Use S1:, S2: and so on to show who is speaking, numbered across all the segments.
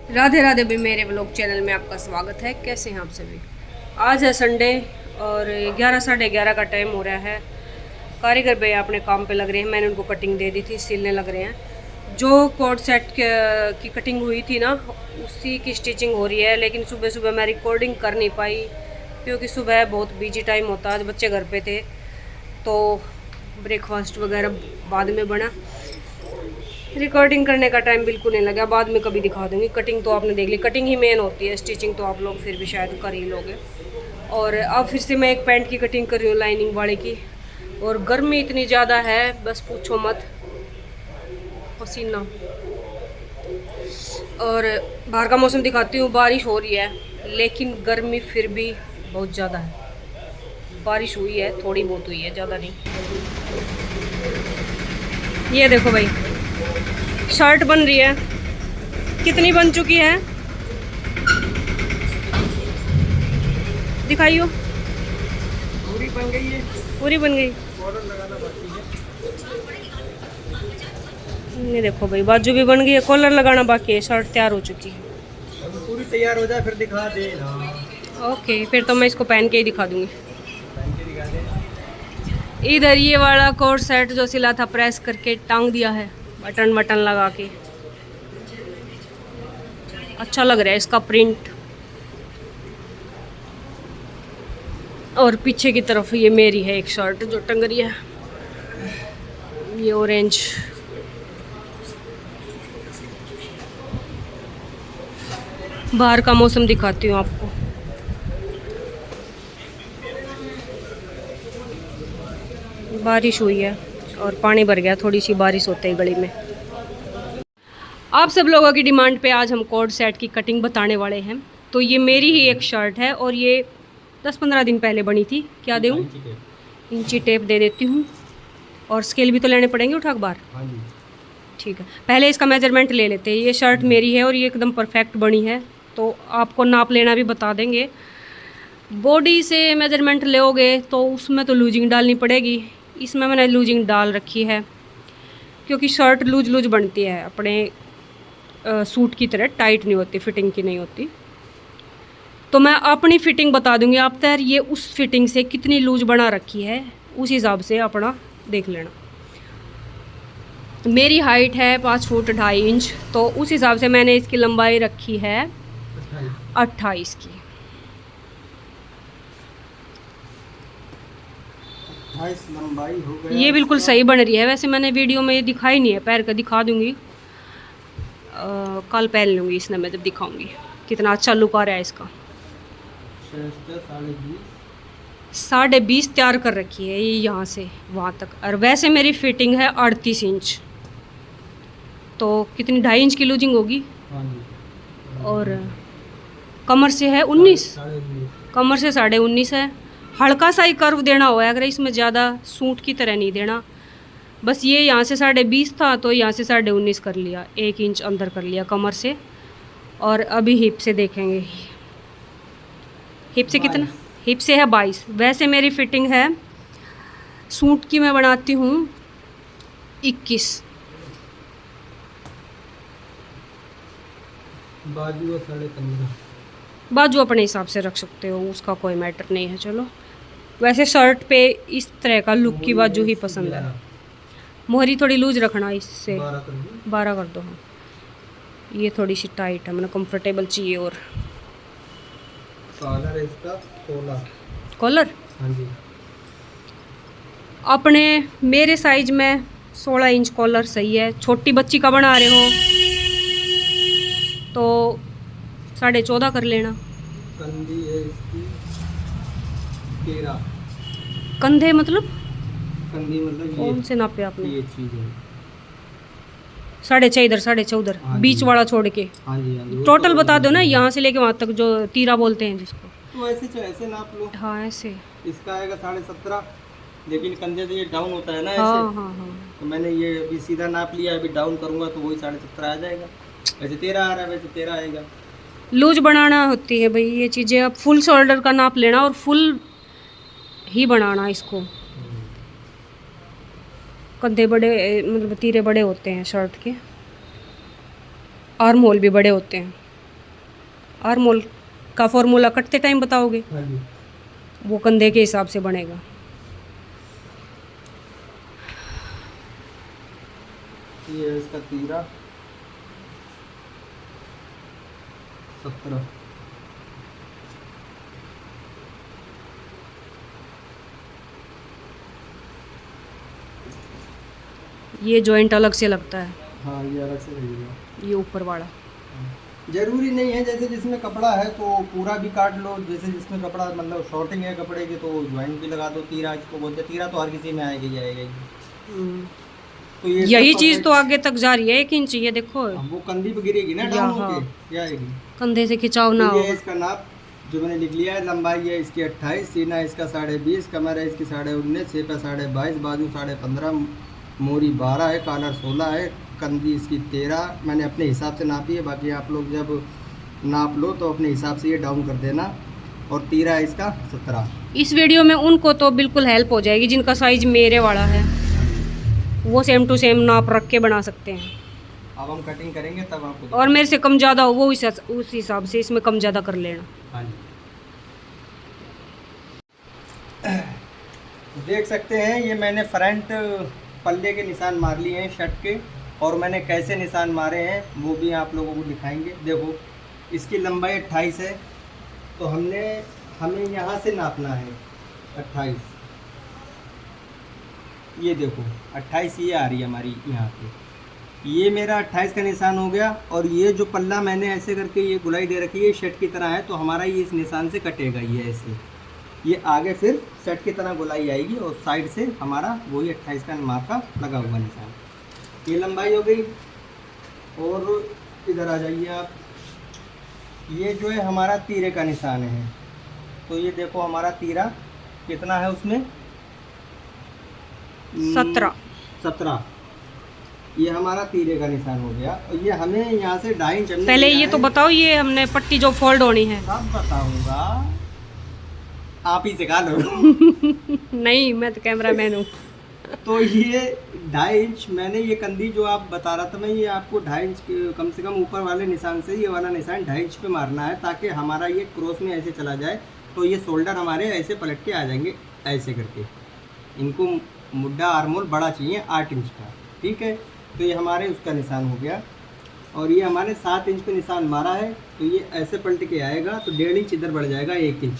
S1: राधे राधे भी मेरे blog channel में आपका स्वागत है। कैसे हैं आप सभी। आज है संडे और 11 साढ़े 11 का टाइम हो रहा है। कारीगर भैया अपने काम पे लग रहे हैं। मैंने उनको कटिंग दे दी थी, सिलने लग रहे हैं। जो कोट सेट की कटिंग हुई थी ना, उसी की स्टिचिंग हो रही है। लेकिन सुबह सुबह मैं रिकॉर्डिंग कर नहीं पाई क्योंकि सुबह बहुत बिजी टाइम होता है। बच्चे घर पे थे तो ब्रेकफास्ट वगैरह बाद में बना। रिकॉर्डिंग करने का टाइम बिल्कुल नहीं लगा। बाद में कभी दिखा दूंगी। कटिंग तो आपने देख ली, कटिंग ही मेन होती है। स्टिचिंग तो आप लोग फिर भी शायद कर ही लोगे। और अब फिर से मैं एक पैंट की कटिंग कर रही हूँ, लाइनिंग वाले की। और गर्मी इतनी ज़्यादा है, बस पूछो मत, पसीना। और बाहर का मौसम दिखाती हूँ, बारिश हो रही है लेकिन गर्मी फिर भी बहुत ज़्यादा है। बारिश हुई है, थोड़ी बहुत हुई है, ज़्यादा नहीं। ये देखो भाई, शर्ट बन रही है। कितनी बन चुकी है दिखाइयो।
S2: पूरी बन गई है।
S1: पूरी बन गई।
S2: बॉर्डर लगाना बाकी है।
S1: ये देखो भाई, बाजू भी बन गई है, कॉलर लगाना बाकी है। शर्ट तैयार हो चुकी है।
S2: अभी पूरी तैयार हो जाए फिर दिखा दे ना।
S1: ओके, फिर तो मैं इसको पहन के ही दिखा दूंगी।
S2: पहन के दिखा दे।
S1: इधर ये वाला कोट सेट जो सिला था, प्रेस करके टांग दिया है, बटन बटन लगा के। अच्छा लग रहा है इसका प्रिंट। और पीछे की तरफ ये मेरी है एक शर्ट जो टंग रही है, ये ऑरेंज। बाहर का मौसम दिखाती हूँ आपको। बारिश हुई है और पानी भर गया, थोड़ी सी बारिश होते ही गली में। आप सब लोगों की डिमांड पे आज हम कोट सेट की कटिंग बताने वाले हैं। तो ये मेरी ही एक शर्ट है और ये 10-15 दिन पहले बनी थी। क्या दूँ? इंची टेप दे देती हूँ। और स्केल भी तो लेने पड़ेंगे, उठा अखबार। ठीक है, पहले इसका मेजरमेंट ले लेते हैं। ये शर्ट मेरी है और ये एकदम परफेक्ट बनी है, तो आपको नाप लेना भी बता देंगे। बॉडी से मेजरमेंट लोगे तो उसमें तो लूजिंग डालनी पड़ेगी। इसमें मैंने लूजिंग डाल रखी है क्योंकि शर्ट लूज लूज बनती है, अपने सूट की तरह टाइट नहीं होती, फिटिंग की नहीं होती। तो मैं अपनी फिटिंग बता दूंगी, आप तैयार ये उस फिटिंग से कितनी लूज बना रखी है उस हिसाब से अपना देख लेना। मेरी हाइट है 5 फुट 2.5 इंच, तो उस हिसाब से मैंने इसकी लंबाई रखी है 28 की।
S2: 28 लंबाई हो गया।
S1: ये बिल्कुल सही बन रही है। वैसे मैंने वीडियो में ये दिखाई नहीं है, पैर का दिखा दूंगी। कल पहन लूँगी इसने, मैं जब दिखाऊंगी कितना अच्छा लुक आ रहा है इसका। 20.5 तैयार कर रखी है ये यहाँ से वहाँ तक। और वैसे मेरी फिटिंग है 38 इंच, तो कितनी 2.5 इंच की लूजिंग होगी। और कमर से है 19, कमर से 19.5 है। हल्का सा ही कर्व देना हुआ है, अगर इसमें ज़्यादा सूट की तरह नहीं देना। बस ये यहाँ से 20.5 था तो यहाँ से 19.5 कर लिया, 1 इंच अंदर कर लिया कमर से। और अभी हिप से देखेंगे, हिप से कितना। हिप से है 22। वैसे मेरी फिटिंग है सूट की, मैं बनाती हूँ 21।
S2: बाजू 15.5।
S1: बाजू अपने हिसाब से रख सकते हो, उसका कोई मैटर नहीं है। चलो, वैसे शर्ट पे इस तरह का लुक की बाजू ही पसंद है। मोहरी थोड़ी लूज रखना, इससे 12 कर दो। हाँ, ये थोड़ी सी टाइट है, मैंने कंफर्टेबल चाहिए। और
S2: कॉलर इसका 16।
S1: कॉलर
S2: हाँ जी,
S1: अपने मेरे साइज में 16 इंच कॉलर सही है। छोटी बच्ची का बना रहे हो तो 14.5 कर लेना।
S2: कंधी है इसकी 13।
S1: कंधे मतलब
S2: कंधी मतलब
S1: कौन से नापे आपने?
S2: ये चीज है
S1: 6.5 इधर, 14.5
S2: हाँ
S1: बीच
S2: जी।
S1: वाला छोड़ के।
S2: हाँ जी, हाँ जी,
S1: टोटल बता दो ना, यहाँ से लेके वहाँ तक, जो तीरा बोलते हैं जिसको।
S2: तो ऐसे नाप लो।
S1: हाँ ऐसे।
S2: इसका आएगा 17.5, लेकिन कंधे से ये डाउन होता है ना
S1: हाँ
S2: ऐसे।
S1: हाँ हाँ।
S2: तो मैंने ये अभी सीधा नाप लिया, अभी डाउन करूंगा तो वही 17.5 आ जाएगा। वैसे 13 आ रहा है, वैसे 13 आएगा।
S1: लूज बनाना होती है भाई ये चीज़ें। अब फुल शोल्डर का नाप लेना और फुल ही बनाना इसको। कंधे बड़े, मतलब तीरे बड़े होते हैं शर्ट के, आर्म होल भी बड़े होते हैं। आर्मोल का फॉर्मूला कटते टाइम बताओगे?
S2: हाँ जी।
S1: वो कंधे के हिसाब से बनेगा।
S2: ये है इसका तीरा 17।
S1: ये जॉइंट अलग से लगता है।
S2: हाँ, ये अलग से लगेगा।
S1: ये ऊपर वाला
S2: जरूरी नहीं है, जैसे जिसमें कपड़ा है तो पूरा भी काट लो, जैसे जिसमें कपड़ा मतलब शॉर्टिंग है कपड़े की तो ज्वाइंट भी लगा दो। तीरा इसको बोलते हैं, तीरा तो हर किसी में आएगा ही आएगा ही। तो ये
S1: यही
S2: सब
S1: चीज तो आगे तक जा रही है 1 इंच। ये देखो
S2: अब वो कंधी पे गिरेगी ना, डाउन होके क्या आएगी,
S1: कंधे से खिंचाव ना
S2: तो
S1: हो।
S2: ये इसका नाप जो मैंने लिख लिया है। लंबाई है इसकी 28, सीना इसका 20.5, कमर है इसकी 19.5, छेपा 22.5, बाजू 15.5, मोरी 12 है, कॉलर 16 है, कंधी इसकी 13 मैंने अपने हिसाब से नापी है। बाकी आप लोग जब नाप लो तो अपने हिसाब से ये डाउन कर देना। और तीरा है इसका 17।
S1: इस वीडियो में उनको तो बिल्कुल हेल्प हो जाएगी जिनका साइज मेरे वाला है, वो सेम टू सेम नाप रख के बना सकते हैं।
S2: अब हम कटिंग करेंगे तब आपको।
S1: और मेरे से कम ज़्यादा हो वो उस हिसाब से इसमें कम ज़्यादा कर लेना।
S2: हाँ जी। देख सकते हैं ये मैंने फ्रंट पल्ले के निशान मार लिए हैं शर्ट के, और मैंने कैसे निशान मारे हैं वो भी आप लोगों को दिखाएंगे। देखो इसकी लंबाई 28 है, तो हमें यहाँ से नापना है 28। ये देखो 28 ये आ रही है हमारी यहाँ पे, ये मेरा 28 का निशान हो गया। और ये जो पल्ला मैंने ऐसे करके ये गुलाई दे रखी है शर्ट की तरह है, तो हमारा ये इस निशान से कटेगा ये ऐसे, ये आगे फिर शर्ट की तरह गुलाई आएगी और साइड से हमारा वही 28 का मार्क का लगा हुआ निशान। ये लंबाई हो गई। और इधर आ जाइए आप, ये जो है हमारा तीरे का निशान है, तो ये देखो हमारा तीरा कितना है उसमें 17। ये हमारा तीरे का निशान हो गया। और ये हमें यहाँ से 2.5 इंच
S1: पहले ये तो बताओ, ये हमने पट्टी जो फोल्ड होनी है
S2: सब बताऊंगा, आप ही सिखा लो।
S1: नहीं, मैं तो कैमरामैन हूँ।
S2: तो ये 2.5 इंच मैंने ये कंधी जो आप बता रहा था मैं, ये आपको 2.5 इंच कम से कम ऊपर वाले निशान से ये वाला निशान 2.5 इंच पे मारना है, ताकि हमारा ये क्रॉस में ऐसे चला जाए तो ये शोल्डर हमारे ऐसे पलट के आ जाएंगे ऐसे करके। इनको मुड्ढा आर्मोल बड़ा चाहिए 8 इंच का, ठीक है। तो ये हमारे उसका निशान हो गया। और ये हमारे 7 इंच पे निशान मारा है, तो ये ऐसे पलट के आएगा तो 1.5 इंच इधर बढ़ जाएगा, 1 इंच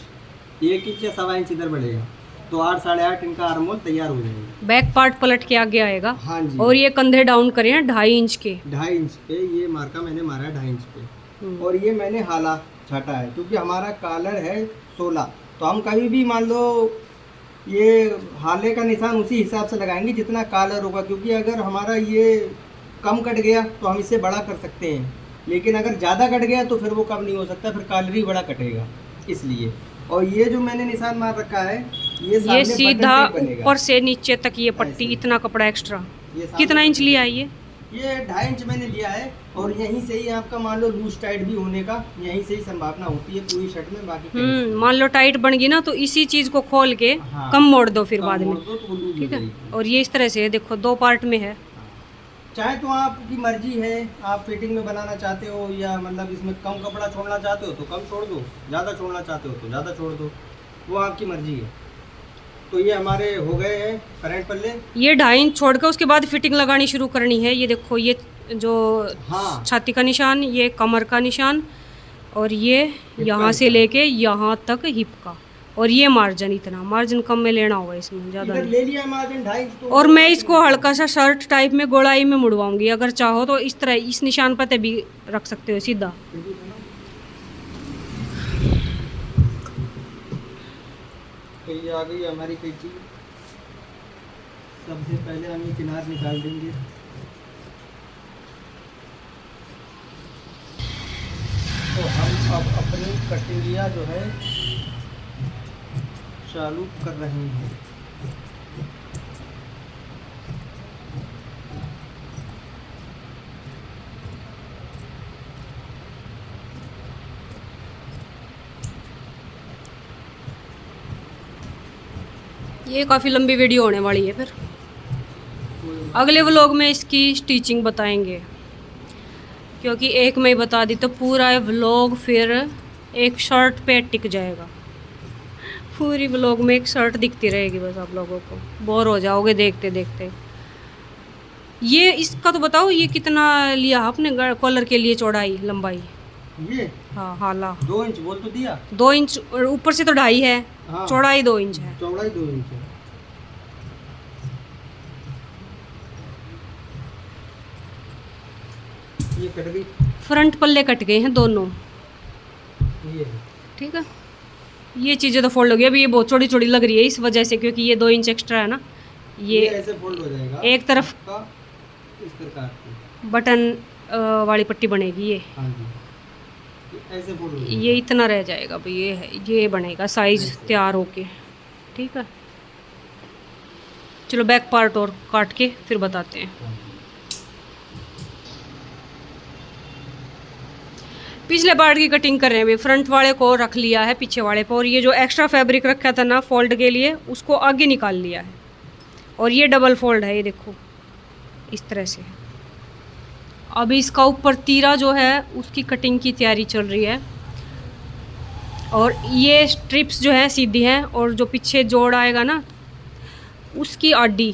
S2: या 1.25 इंच इधर बढ़ेगा, तो 8 साढ़े 8 इनका आर्मोल तैयार हो जाएगा।
S1: बैक पार्ट पलट के आगे आएगा।
S2: हाँ जी।
S1: और ये कंधे डाउन करे हैं 2.5 इंच के,
S2: 2.5 इंच पे ये मार्का मैंने मारा है 2.5 इंच पे। और ये मैंने हाला छाटा है क्योंकि हमारा कॉलर है 16, तो हम कभी भी मान लो ये हाले का निशान उसी हिसाब से लगाएंगे जितना कॉलर होगा, क्योंकि अगर हमारा ये कम कट गया तो हम इसे बड़ा कर सकते हैं, लेकिन अगर ज़्यादा कट गया तो फिर वो कम नहीं हो सकता, फिर कॉलर ही बड़ा कटेगा इसलिए। और ये जो मैंने निशान मार रखा है ये
S1: सीधा ऊपर से नीचे तक ये पट्टी, इतना कपड़ा एक्स्ट्रा। कितना इंच लिया है ये
S2: 2.5 इंच मैंने लिया है। और यहीं से ही आपका मान लो लूज टाइट भी होने का यहीं से ही संभावना होती है पूरी शर्ट में। बाकी
S1: मान लो टाइट बन गई ना तो इसी चीज को खोल के
S2: हाँ,
S1: कम मोड़ दो फिर बाद में,
S2: तो
S1: ठीक है। और ये इस तरह से देखो 2 पार्ट में है।
S2: चाहे तो आपकी मर्जी है, आप फिटिंग में बनाना चाहते हो या मतलब इसमें कम कपड़ा छोड़ना चाहते हो तो कम छोड़ दो, ज़्यादा छोड़ना चाहते हो तो ज़्यादा छोड़ दो, वो आपकी मर्जी है। तो ये हमारे हो गए हैं फ्रंट पल्ले।
S1: ये 2.5 इंच छोड़ कर उसके बाद फिटिंग लगानी शुरू करनी है। ये देखो ये जो छाती का निशान, ये कमर का निशान, और ये यहाँ से लेके यहाँ तक हिप का, और ये मार्जिन, इतना मार्जिन कम में लेना होगा, इसमें ज़्यादा
S2: ले लिया मार्जिन 2.5 इंच। तो
S1: और मैं इसको हल्का सा शर्ट टाइप में गोलाई में मुड़वाऊंगी, अगर चाहो तो इस तरह इस निशान पर भी रख सकते हो सीधा।
S2: तो ये आ गई हमारी कैंची। सबसे पहले हम ये किनार निकाल देंगे। तो हम अब अपनी कटिंगिया जो है चालू कर रहे हैं।
S1: ये काफ़ी लंबी वीडियो होने वाली है, फिर अगले व्लॉग में इसकी स्टिचिंग बताएंगे। क्योंकि एक में ही बता दी तो पूरा व्लॉग फिर एक शर्ट पे टिक जाएगा। पूरी व्लॉग में एक शर्ट दिखती रहेगी बस, आप लोगों को बोर हो जाओगे देखते देखते। ये इसका तो बताओ, ये कितना लिया आपने कॉलर के लिए चौड़ाई लंबाई?
S2: ये
S1: हाँ हाला
S2: 2 इंच बोल तो दिया।
S1: 2 इंच, और ऊपर से तो 2.5 है।
S2: हाँ,
S1: चौड़ाई 2 इंच है।
S2: चौड़ाई 2 इंच है। ये कट गई।
S1: फ्रंट पल्ले कट गए हैं दोनों।
S2: ये
S1: ठीक है, ये चीज़ें तो फोल्ड हो गई। अभी ये बहुत चौड़ी चौड़ी लग रही है इस वजह से, क्योंकि ये 2 इंच एक्स्ट्रा है ना।
S2: ये ऐसे फोल्ड हो जाएगा
S1: एक तरफ
S2: का इस प्रकार की
S1: बटन वाली पट्टी बनेगी ये।
S2: हाँ जी, ये ऐसे फोल्ड हो जाएगा।
S1: ये इतना रह जाएगा भाई, ये है, ये बनेगा साइज तैयार होके। ठीक है, चलो बैक पार्ट और काट के फिर बताते हैं।
S2: हाँ जी।
S1: पिछले पार्ट की कटिंग कर रहे हैं अभी। फ्रंट वाले को रख लिया है पीछे वाले पर, और ये जो एक्स्ट्रा फैब्रिक रखा था ना फोल्ड के लिए, उसको आगे निकाल लिया है। और ये डबल फोल्ड है, ये देखो इस तरह से। अभी इसका ऊपर तीरा जो है उसकी कटिंग की तैयारी चल रही है। और ये स्ट्रिप्स जो है सीधी हैं, और जो पीछे जोड़ आएगा ना उसकी आडी।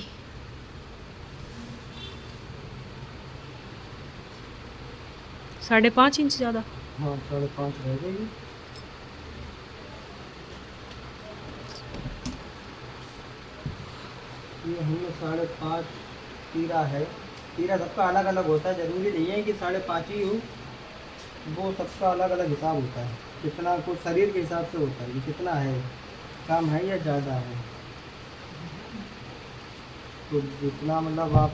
S1: साढ़े 5 इंच ज़्यादा।
S2: हाँ 5.5 रह गई। ये हमने 5.5 तीरा है। तीरा सबका अलग अलग होता है, जरूरी नहीं है कि 5.5 ही हो, वो सबका अलग अलग हिसाब होता है। कितना कुछ शरीर के हिसाब से होता है, ये कितना है, कम है या ज़्यादा है। तो जितना मतलब आप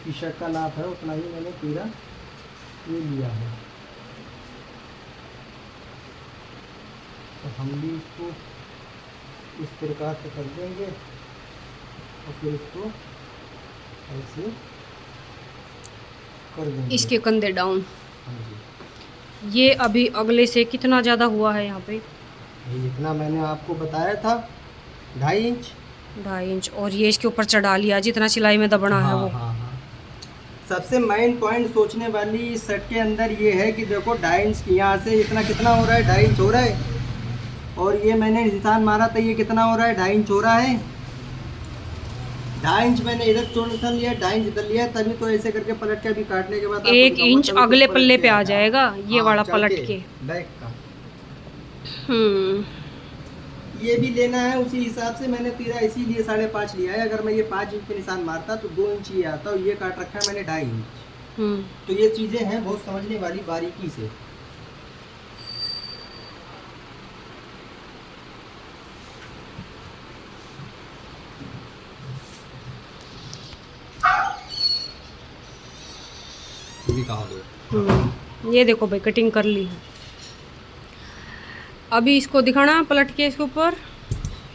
S2: टी शर्ट का नाप है उतना ही मैंने तीरा ये लिया है। तो हम भी इसको इस प्रकार से कर देंगे और फिर इसको ऐसे कर देंगे।
S1: इसके कंधे डाउन।
S2: हाँ जी।
S1: ये अभी अगले से कितना ज़्यादा हुआ है यहाँ पे?
S2: ये जितना मैंने आपको बताया था 2.5 इंच।
S1: 2.5 इंच, और ये इसके ऊपर चढ़ा लिया जितना सिलाई में दबना है वो।
S2: हाँ। सबसे मेन पॉइंट सोचने वाली इस सेट के अंदर ये है कि देखो 2.5 इंच यहाँ से इतना कितना हो रहा है, 2.5 इंच हो रहा है। और ये मैंने निशान मारा था, ये कितना हो रहा है, 2.5 इंच हो रहा है। 2.5 इंच मैंने इधर चोर निशान लिया, 2.5 इंच इधर लिया, तभी तो ऐसे करके पलट के अभी काटने के बाद
S1: 1 इंच अगले पल्ले पे आ जाएगा ये वाला पलट के
S2: बैक का।
S1: हम्म।
S2: ये भी लेना है उसी हिसाब से। मैंने तीरा इसीलिए 5.5 लिया है। अगर मैं ये 5 इंच पे निशान मारता तो 2 इंच ही आता, और ये काट रखा है मैंने 2.5 इंच। तो ये चीज़ें हैं बहुत समझने वाली बारीकी से।
S1: ये देखो भाई कटिंग कर ली है। अभी इसको दिखाना पलट के इसके ऊपर।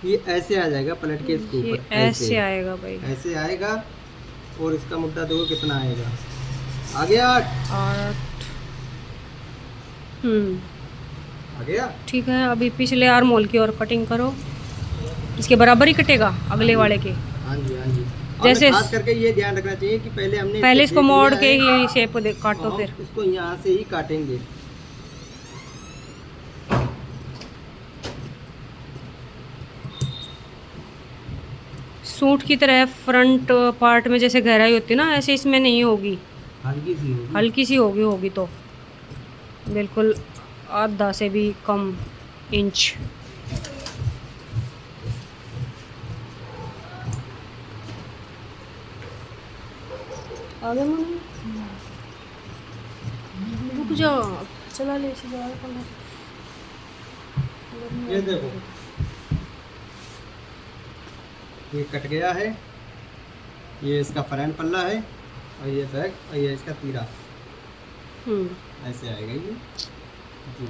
S2: ये ऐसे आ जाएगा पलट के इसके
S1: ये
S2: ऊपर,
S1: ऐसे आएगा भाई,
S2: ऐसे आएगा। और इसका मुद्दा देखो कितना आएगा, आ गया 8। आ गया।
S1: ठीक है, अभी पिछले आर्म होल की और कटिंग करो। इसके बराबर ही कटेगा अगले वाले के।
S2: हाँ जी हाँ जी।
S1: जैसे
S2: खास करके ये ध्यान रखना चाहिए कि पहले
S1: इसको मोड़ के ही शेप काटो, फिर
S2: इसको यहाँ से ही काटेंगे।
S1: सूट की तरह फ्रंट पार्ट में जैसे गहराई होती है ना, ऐसे इसमें नहीं होगी, हल्की सी होगी तो बिल्कुल आधा से भी कम इंच। आगे मन रुक जा, चला ले
S2: ये देखो ये कट गया है। ये इसका फ्रंट पल्ला है, और ये बैक, और ये इसका तीरा। ऐसे आएगा ये जी।